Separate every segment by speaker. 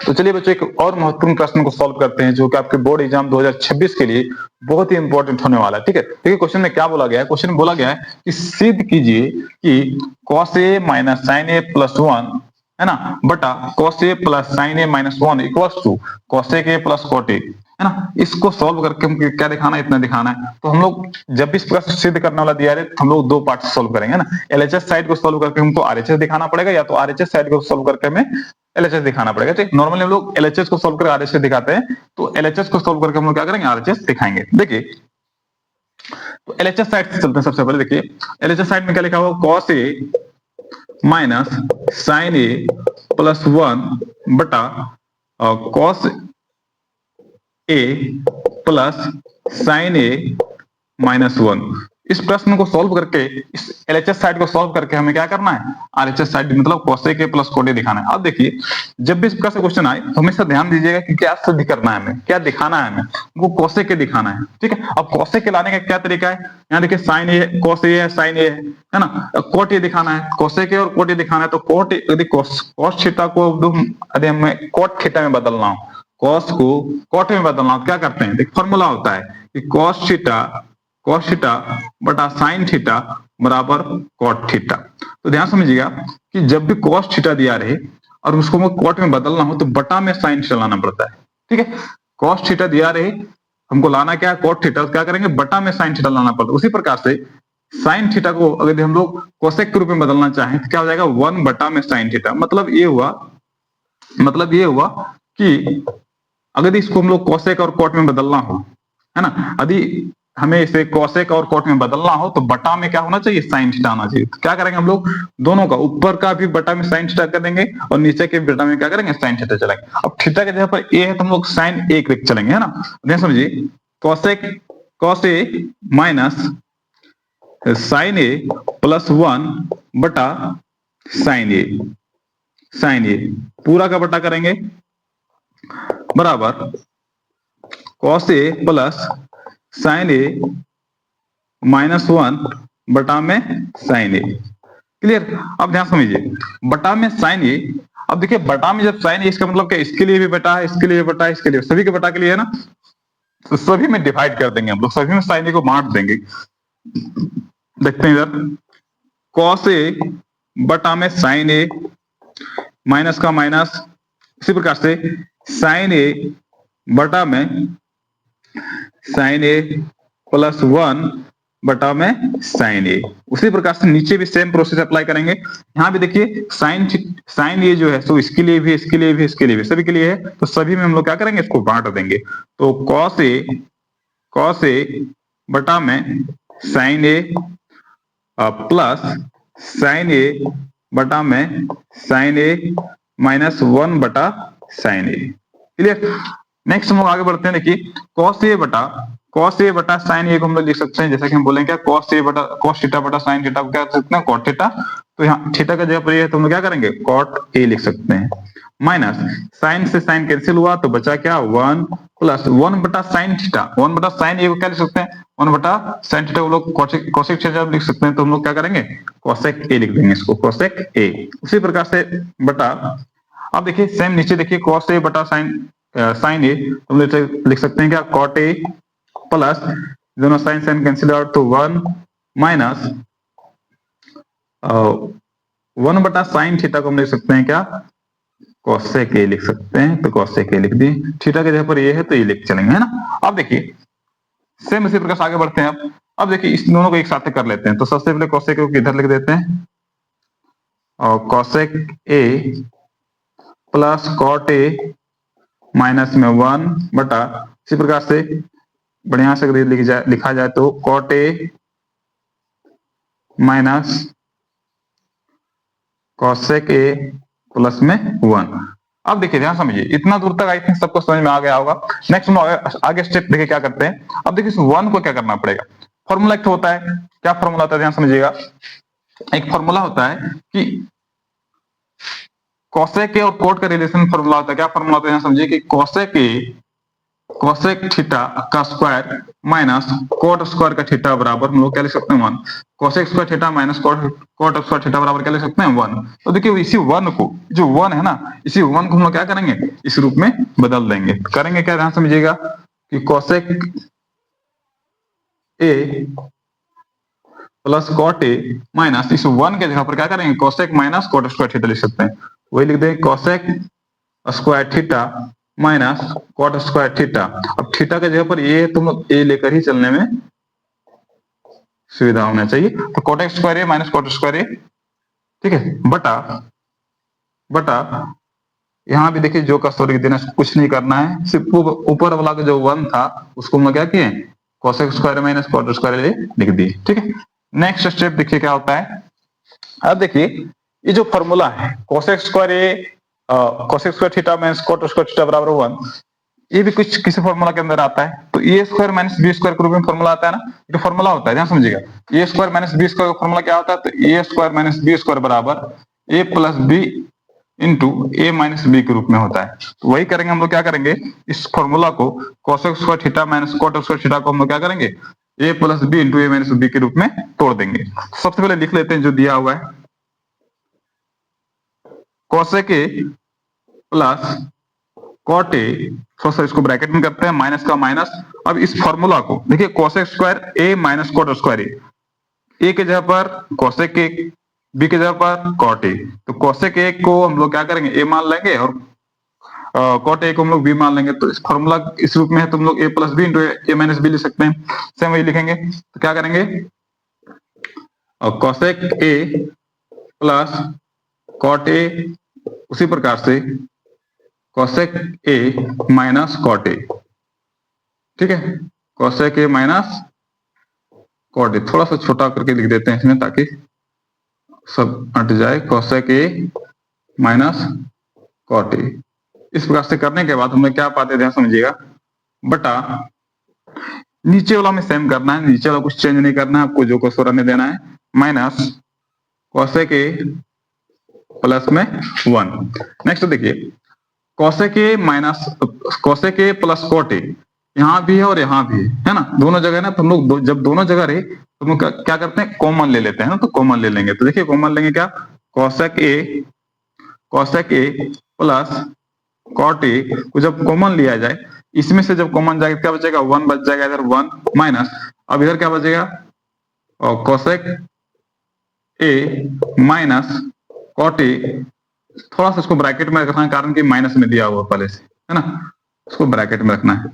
Speaker 1: तो चलिए बच्चों एक और महत्वपूर्ण प्रश्न को सॉल्व करते हैं जो कि आपके बोर्ड एग्जाम 2026 के लिए बहुत ही इंपॉर्टेंट होने वाला है। ठीक है, देखिए क्वेश्चन में क्या बोला गया है। क्वेश्चन में बोला गया है कि सिद्ध कीजिए कि cos a minus sine A plus one है ना बटा cos a plus sine A minus one equals to cos a plus cot a है ना। इसको सॉल्व करके हमको क्या दिखाना है, इतना दिखाना है। तो हम लोग जब भी इस प्रश्न सिद्ध करने वाला दिया है तो हम लोग दो पार्ट से सॉल्व करेंगे ना। एलएचएस साइड को सॉल्व करके हमको आरएचएस दिखाना पड़ेगा या तो आरएचएस साइड को सॉल्व करके हमें एलएचएस दिखाना पड़ेगा। ठीक, नॉर्मली हम लोग एलएचएस को सॉल्व करके आरएचएस दिखाते हैं, तो एलएचएस को सॉल्व करके हम लोग क्या करेंगे, आरएचएस दिखाएंगे। देखिए तो एलएचएस साइड से चलते हैं। सबसे पहले देखिए एलएचएस साइड में क्या लिखा हुआ, cos a minus sine A plus one बटा cos a plus sine A minus one. इस प्रश्न को सॉल्व करके इस एलएचएस साइड को सॉल्व करके हमें क्या करना है, आरएचएस साइड मतलब cos a plus cot a दिखाना है। अब देखिए जब भी इस प्रकार से क्वेश्चन आए तो हमेशा ध्यान दीजिएगा कि क्या सिद्ध करना है हमें, क्या दिखाना है हमें, वो cos a दिखाना है। ठीक है, अब cos a लाने का क्या तरीका है, यहाँ देखिए साइन ए cos a है, साइन ए है ना, cot a दिखाना है, cos a और cot a दिखाना है। तो cot यदि cos थीटा को यदि हमें cot थीटा में बदलना हो, cos को cot में बदलना हो, क्या करते हैं, देखिए फॉर्मूला होता है कि cos थीटा बटा साइन थीटा बराबर cot थीटा। तो ध्यान समझिएगा कि जब भी cos थीटा दिया रहे और उसको cot में बदलना हो तो बटा में साइन थीटा लाना पड़ता है। ठीक है, cos थीटा दिया रहे हमको लाना क्या है, cot थीटा, क्या करेंगे, बटा में साइन थीटा लाना पड़ता है। उसी प्रकार से साइन थीटा को अगर हम लोग कोसेक के रूप में बदलना चाहें तो क्या हो जाएगा, वन बटा में साइन थीटा। मतलब ये हुआ कि अगर इसको हम लोग कोसेक और कॉट में बदलना हो, है ना, यदि हमें इसे कोसेक और कॉट में बदलना हो तो बटा में क्या होना चाहिए, साइन थीटा आना चाहिए। तो क्या करेंगे हम लोग, दोनों का ऊपर का भी बटा में साइन थीटा कर देंगे और नीचे के बटा में क्या करेंगे, साइन थीटा चलेंगे। अब थीटा के जगह पर ए है तो हम लोग साइन ए लिख चलेंगे, है ना। ध्यान समझिए, cos A minus sine A plus one बटा साइन ए पूरा का बटा करेंगे बराबर cos a plus sine A minus one बटा में साइन ए। क्लियर। अब ध्यान समझिए, बटा में साइन ए, अब देखिए बटा में जब साइन ए, इसका मतलब क्या, इसके लिए भी बटा है, इसके लिए भी बटा है, इसके लिए, सभी के बटा के लिए है ना, तो सभी में डिवाइड कर देंगे हम लोग, सभी में साइन ए को बांट देंगे। देखते हैं इधर, cos a बटा में साइन ए माइनस का माइनस, इसी प्रकार से साइन ए बटा में साइन ए प्लस वन बटा में साइन ए। उसी प्रकार से नीचे भी सेम प्रोसेस अप्लाई करेंगे। यहाँ भी देखिए साइन ए जो है तो इसके लिए भी, इसके लिए भी, इसके लिए भी, सभी के लिए है, तो सभी में हम लोग क्या करेंगे, इसको बांट देंगे। तो cos ए बटा में साइन ए प्लस साइन ए बटा में साइन ए माइनस वन बटा साइन ए। क्लियर। नेक्स्ट हम लोग आगे बढ़ते हैं। देखिए cos a बटा साइन ए को हम लोग लिख सकते हैं, जैसा कि हम बोलेंगे क्या, cos थीटा बटा साइन थीटा को क्या लिख सकते हैं, cot थीटा। तो यहाँ थीटा का जगह पर ये है तो हम लोग क्या करेंगे, cot a लिख सकते हैं। माइनस साइन से साइन कैंसिल हुआ तो बचा क्या, वन प्लस वन बटा साइन थीटा, वन बटा साइन ए को क्या लिख सकते हैं, वन बटा साइन थीटा को लोग कोसेक थीटा लिख सकते हैं, तो हम लोग क्या करेंगे, कोसेक ए लिख देंगे इसको, कोसेक ए। उसी प्रकार से बटा, अब देखिए सेम नीचे देखिए cos a बटा साइन ए, हम लिख सकते हैं क्या, cot a प्लस दोनों साइन साइन कैंसिल आउट तो वन माइनस वन बटा साइन थीटा को हम लिख सकते हैं क्या, कोसेक ए लिख सकते हैं। तो कोसेक ए लिख दिए, थीटा के जगह पर ये है तो ये लिख चलेंगे, है ना। अब देखिए सेम इसी प्रकार से आगे बढ़ते हैं। अब देखिए इस दोनों को एक साथ कर लेते हैं। तो सबसे पहले कोसेक को इधर लिख देते हैं और cosec A plus cot A minus में वन बटा, इसी प्रकार से बढ़िया से लिखा जाए तो cot A minus cosec A plus में वन। अब देखिए ध्यान समझिए, इतना दूर तक आई थिंक सबको समझ में आ गया होगा। नेक्स्ट हम आगे स्टेप देखिए क्या करते हैं। अब देखिए इस वन को क्या करना पड़ेगा, फॉर्मूला एक होता है, क्या फॉर्मूला होता है, ध्यान समझिएगा। एक फॉर्मूला होता है कि कोसेक ए और कोट का रिलेशन फॉर्मूला होता है, क्या फॉर्मूला होता है, समझिए कि कोसेक ए कोसेक थीटा का स्क्वायर माइनस कोट स्क्वायर का थीटा बराबर हम लोग क्या लिख सकते हैं 1। Cosec square theta minus cot square theta बराबर क्या लिख सकते हैं 1। तो देखिए इसी 1 को, जो 1 है ना, इसी 1 को हम लोग क्या करेंगे, इस रूप में बदल देंगे। करेंगे क्या, ध्यान समझिएगा कि cosec A plus cot A minus इस 1 के जगह पर क्या करेंगे, cosec minus cot square theta लिख सकते हैं। वही लिख देंगे cosec square theta minus cot square theta. अब थीटा के जगह पर ये तुम ए लेकर ही चलने में सुविधा होना चाहिए। तो कोटेक स्क्वायर ए माइनस कॉट स्क्वायर ए, ठीक है, बटा बटा यहाँ भी देखिए जो कसौर देना, कुछ नहीं करना है, सिर्फ ऊपर वाला का जो 1 था उसको हम क्या किए, cosec square minus cot square A लिख दिए, ठीक है। नेक्स्ट स्टेप देखिए क्या होता है। अब देखिए ये जो फॉर्मूला है cosec square A cosec square theta minus cot square theta बराबर 1, ये भी कुछ किसी फॉर्मूला के अंदर आता है। तो ए स्क्वायर माइनस बी स्क्वायर के रूप में फॉर्मूला आता है ना, ये फॉर्मूला होता है, ध्यान समझिएगा। ए स्क्वायर माइनस बी स्क्वायर का फॉर्मूला क्या होता है, तो ए स्क्वायर माइनस बी स्क्वायर बराबर ए plus B into A minus B के रूप में होता है। तो वही करेंगे हम लोग, क्या करेंगे, इस फॉर्मूला को cosec square theta minus cot square theta को हम लोग क्या करेंगे, A plus B into A minus B के रूप में तोड़ देंगे। सबसे पहले लिख लेते हैं जो दिया हुआ है, cosec A plus cot A, थोड़ा सा इसको ब्रैकेट में करते हैं, माइनस का माइनस। अब इस फॉर्मूला को देखिए कोसेक स्क्वायर ए माइनस कॉट स्क्वायर ए के जगह पर कोसेक ए, बी के जगह पर कॉट ए। तो कोसेक ए को हम लोग क्या करेंगे, ए मान लेंगे, और कॉट ए को हम लोग बी मान लेंगे। तो इस फॉर्मूला इस रूप में है तो हम लोग A plus B into A minus B लिख सकते हैं। सेम वही लिखेंगे, तो क्या करेंगे, cosec A plus cot A, उसी प्रकार से cosec A minus cot A, ठीक है, cosec A minus cot A, थोड़ा सा छोटा करके लिख देते हैं इसमें ताकि सब हट जाए, cosec A minus cot A. इस प्रकार से करने के बाद हमें क्या पाते थे, समझिएगा, बटा नीचे वाला में सेम करना है, नीचे वाला कुछ चेंज नहीं करना है आपको, जो कसौरा में देना है, माइनस कोसेक ए प्लस में 1। नेक्स्ट देखिए cosec A minus cosec A plus cot A, यहाँ भी है और यहाँ भी है ना, दोनों जगह ना। तो हम लोग जब दोनों जगह रहे तो हम लोग क्या करते हैं, कॉमन ले लेते हैं ना। तो कॉमन ले लेंगे, तो देखिए कॉमन लेंगे क्या, cosec A plus cot A को जब कॉमन लिया जाए, इसमें से जब कॉमन जाएगा क्या बचेगा, 1 बच जाएगा इधर, 1 माइनस, अब इधर क्या बचेगा, और cosec A minus cot A, थोड़ा सा इसको ब्रैकेट में रखना है कारण कि माइनस में दिया हुआ पहले से, है ना, उसको ब्रैकेट में रखना है।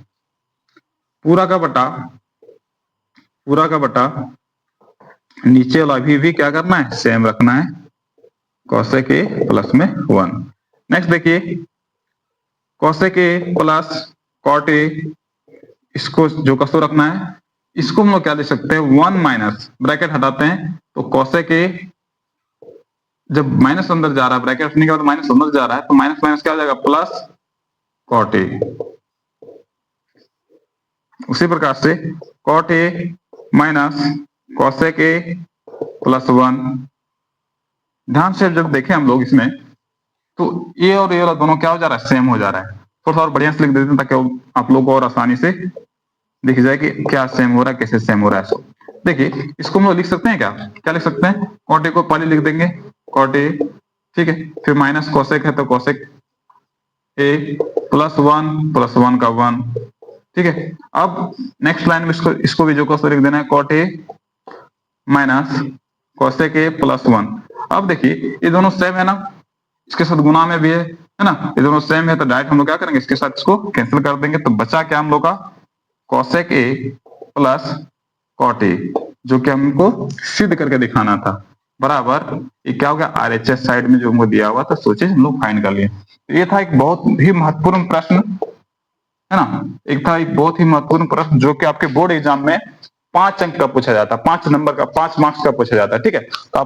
Speaker 1: पूरा का बटा नीचे वाला भी क्या करना है, सेम रखना है, कोसेक ए प्लस में 1। नेक्स्ट देखिए cosec A plus cot A, इसको जो कसो रखना है, इसको हम लोग क्या दे सकते हैं, 1 माइनस, ब्रैकेट हटाते हैं तो कोसेक ए, जब माइनस अंदर जा रहा है, ब्रैकेट रखने के बाद माइनस अंदर जा रहा है, तो माइनस माइनस क्या हो जाएगा, प्लस कॉट ए। उसी प्रकार से cot A minus cosec A plus 1। ध्यान से जब देखें हम लोग इसमें, तो ए और ए वाला दोनों क्या हो जा रहा है, सेम हो जा रहा है। थोड़ा सा और बढ़िया से लिख देते हैं ताकि आप लोग को और आसानी से दिख जाए कि क्या सेम हो रहा है, कैसे सेम हो रहा है। देखिए इसको हम लोग लिख सकते हैं, क्या लिख सकते हैं, कॉट ए को पहले लिख देंगे कॉट ए, ठीक है, फिर माइनस कोसेक है तो कोसेक ए प्लस 1 का 1, ठीक है। अब नेक्स्ट लाइन में इसको भी जो कोसेक लिख देना है, cot A minus cosec A plus 1। अब देखिए ये दोनों सेम है ना, इसके साथ गुना में भी है ना, ये दोनों सेम है, तो डायरेक्ट हम लोग क्या करेंगे, इसके साथ इसको कैंसिल कर देंगे। तो बचा क्या हम लोग का, cosec A plus cot A, जो कि हमको सिद्ध करके दिखाना था, बराबर ये क्या हो गया, RHS साइड में जो हमको दिया हुआ था, सोचे हम लोग फाइंड कर लिए। तो ये था एक बहुत ही महत्वपूर्ण प्रश्न, है ना, एक बहुत ही महत्वपूर्ण प्रश्न जो कि आपके बोर्ड एग्जाम में 5 अंक का पूछा जाता है, 5 नंबर का, 5 मार्क्स का पूछा जाता है, ठीक है। तो